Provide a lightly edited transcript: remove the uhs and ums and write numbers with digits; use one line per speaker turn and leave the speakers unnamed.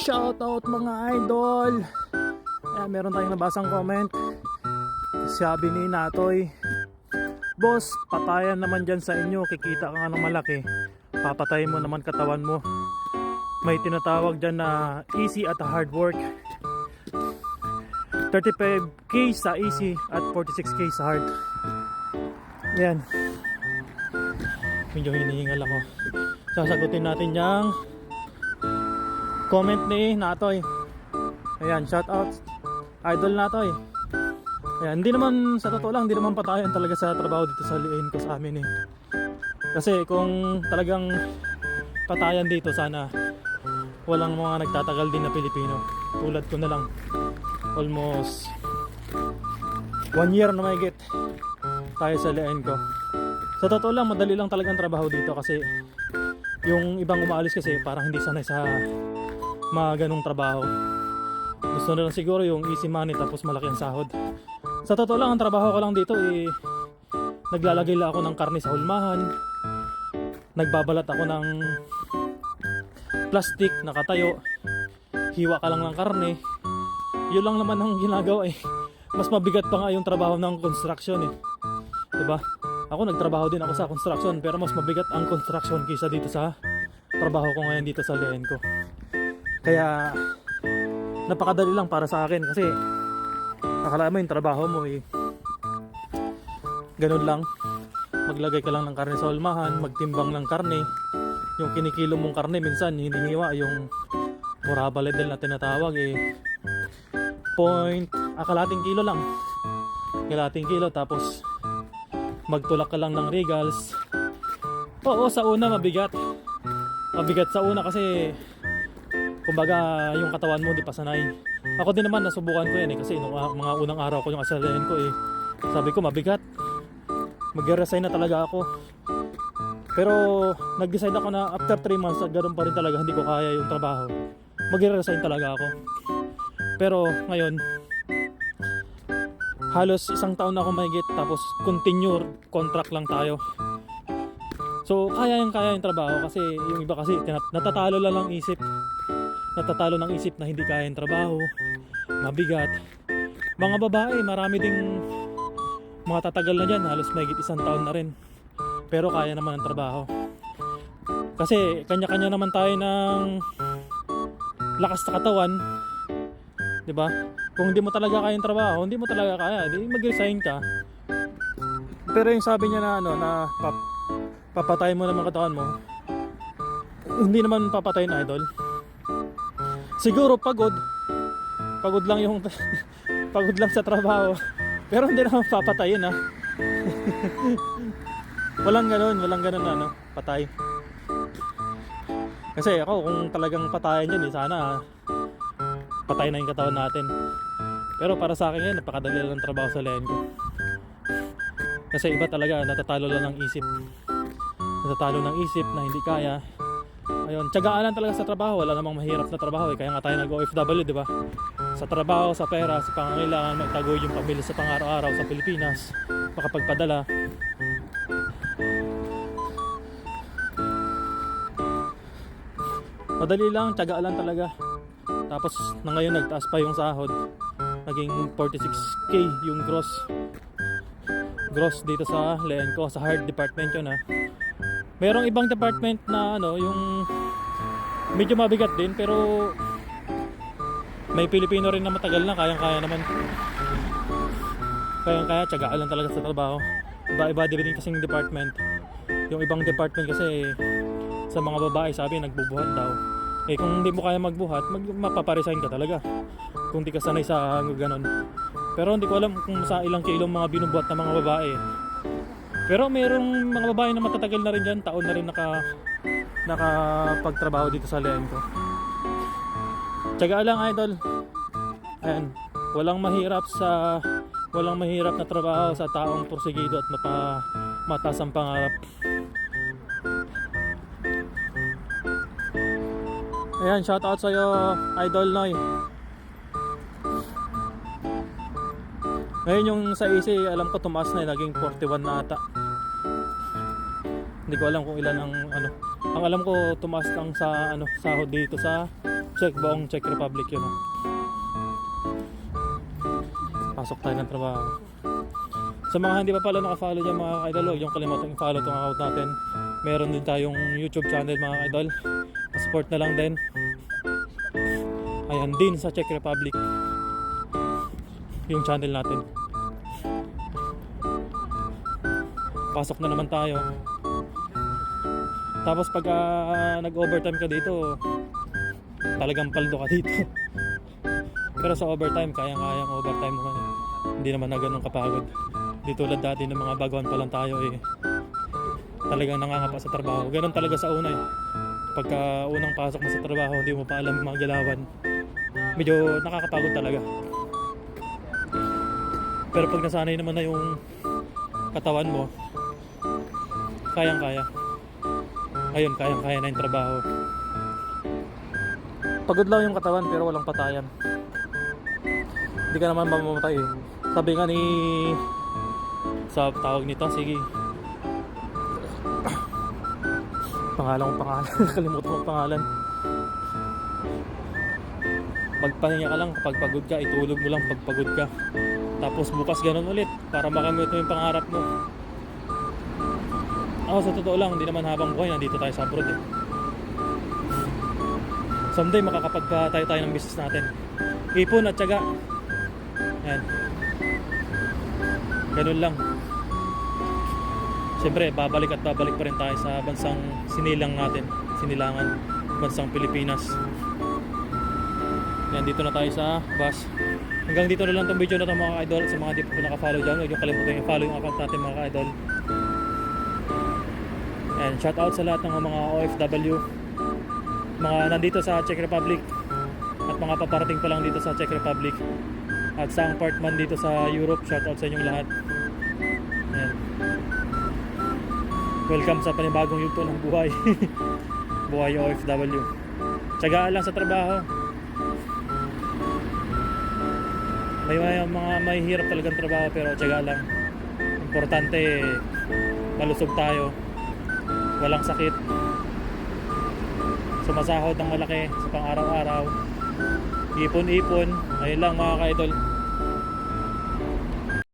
Shoutout mga idol. Ayan, meron tayong nabasang comment. Sabi ni Natoy, boss, patayan naman dyan sa inyo. Kikita ka nga ng malaki, papatayin mo naman katawan mo. May tinatawag dyan na easy at hard work. 35k sa easy at 46k sa hard. Yan. Medyo hinihingal ako. Sasagutin natin yung comment ni Natoy. Ayan, shout out idol Natoy. Ayan, hindi naman, sa totoo lang, hindi naman patayan talaga sa trabaho dito sa liin ko sa amin eh. Kasi kung talagang patayan dito, sana walang mga nagtatagal din na Pilipino. Tulad ko na lang, almost 1 year na mahigit tayo sa liin ko. Sa totoo lang, madali lang talagang trabaho dito kasi yung ibang umaalis kasi parang hindi sanay sa mga ganong trabaho. Gusto na lang siguro yung easy money tapos malaki ang sahod. Sa totoo lang, ang trabaho ko lang dito eh, naglalagay lang ako ng karne sa hulmahan, nagbabalat ako ng plastic, nakatayo, hiwa ka lang ng karne. Yun lang naman ang ginagawa eh. Mas mabigat pa nga yung trabaho ng construction eh, diba? Ako nagtrabaho din ako sa construction, pero mas mabigat ang construction kaysa dito sa trabaho ko ngayon dito sa liin ko. Kaya napakadali lang para sa akin kasi akala mo yung trabaho mo eh ganun lang, maglagay ka lang ng karne sa hulmahan, magtimbang ng karne. Yung kinikilo mong karne minsan hinihiwa, yung murabaledel na tinatawag eh kalating kilo lang, kalating kilo, tapos magtulak ka lang ng regals. Oo, sa una mabigat sa una kasi kumbaga yung katawan mo di pa sanay. Ako din naman nasubukan ko yan eh, kasi nung mga unang araw ko yung asalayan ko eh, sabi ko mabigat, mag-resign na talaga ako. Pero nag-decide ako na after 3 months ganoon pa rin talaga, hindi ko kaya yung trabaho, mag-resign talaga ako. Pero ngayon halos 1 taon na ako mahigit, tapos continue contract lang tayo. So kaya yung trabaho, kasi yung iba kasi natatalo lang ng isip, natatalo ng isip na hindi kaya yung trabaho, mabigat. Mga babae, marami ding mga tatagal na dyan, halos mahigit 1 taon na rin, pero kaya naman ang trabaho. Kasi kanya-kanya naman tayo ng lakas sa katawan, diba? Kung hindi mo talaga kaya yung trabaho, hindi mo talaga kaya, di mag-resign ka. Pero yung sabi niya na na papatay mo naman katawan mo, hindi naman papatayin, idol. Siguro pagod lang yung pagod lang sa trabaho, pero hindi naman papatayin ha. walang ganun patay. Kasi ako kung talagang patayin dyan sana patay na yung katawan natin. Pero para sa akin yan, napakadali lang trabaho sa liin ko. Kasi iba talaga, natatalo lang ng isip na hindi kaya. Ayun, tiyagaan lang talaga sa trabaho. Wala namang mahirap na trabaho eh. Kaya nga tayo nag-OFW, di ba? Sa trabaho, sa pera, sa pangangailangan, magtagoy yung pamilya sa pang-araw-araw sa Pilipinas, makapagpadala. Madali lang, tiyagaan lang talaga. Tapos na ngayon nagtaas pa yung sahod, naging 46k yung gross dito sa liin ko, sa hard department yun ha. Merong ibang department na yung medyo mabigat din, pero may Pilipino rin na matagal na, kayang-kaya naman. Kayang-kaya, tiyagaan lang talaga sa trabaho. Iba-iba din kasing department. Yung ibang department kasi sa mga babae, sabi nagbubuhat daw. Eh kung hindi mo kaya magbuhat, mapaparesign ka talaga kung di ka sanay sa ganon. Pero hindi ko alam kung sa ilang kilo mga binubuhat ng mga babae. Pero merong mga babae na matatagal na rin dyan, taon na rin nakapagtrabaho dito sa liin ko. Tiyaga lang, idol. Ayan, walang mahirap na trabaho sa taong porsigido at mataas ang pangarap. Ayan, shoutout sa'yo, Idol Noy. Ngayon yung sa easy, alam ko tumaas na, naging 41 na ata. Hindi ko alam kung ilan ang Ang alam ko tumaas ang sahod dito sa buong Czech Republic yun. Oh. Pasok tayo ng trabaho. Sa mga hindi pa pala naka-follow dyan mga ka-idol, huwag yung kalimutan i-follow itong account natin. Meron din tayong YouTube channel mga ka-idol. Support na lang din. Ayan din sa Czech Republic yung channel natin. Pasok na naman tayo. Tapos pag nag-overtime ka dito, talagang paldo ka dito. Pero sa overtime, kayang-kayang overtime naman. Hindi naman na ganun kapagod. Di tulad dati ng mga baguhan pa lang tayo talagang nangangapa sa trabaho. Ganun talaga sa una Pagka unang pasok mo sa trabaho, hindi mo pa alam mga galawan. Medyo nakakapagod talaga. Pero pag nasanay naman na yung katawan mo, kayang-kaya. Ayun, kayang-kaya na yung trabaho. Pagod lang yung katawan pero walang patayan. Hindi ka naman mamamatay Sabi nga ni sa tawag nito, sige. Pangalan. Nakalimutan ko pangalan. Magpahinga ka lang kapag pagod ka, itulog mo lang pag pagod ka. Tapos bukas ganun ulit para makamit mo yung pangarap mo. Sa totoo lang, hindi naman habang buhay nandito tayo sa abroad Someday makakapagpatayo tayo ng business natin. Ipon at tiyaga. Yan. Ganun lang. Siyempre, babalik pa rin tayo sa bansang sinilangan, bansang Pilipinas. Yan, dito na tayo sa bus. Hanggang dito na lang itong video na ito mga ka-idol. Sa mga di pa naka-follow dyan, huwag yung kalimutan yung follow yung account natin mga ka-idol. And shout out sa lahat ng mga OFW, mga nandito sa Czech Republic at mga paparating pa lang dito sa Czech Republic at sa ang part man dito sa Europe. Shout out sa inyong lahat. Ayan. Welcome sa panibagong yugto ng buhay. Buhay OFW. Tiyagaan lang sa trabaho. May hirap talagang trabaho pero tiyaga lang. Importante malusog tayo. Walang sakit. Sumasahod ng malaki sa pang-araw-araw. Ipon-ipon. Ayun lang mga ka-idol.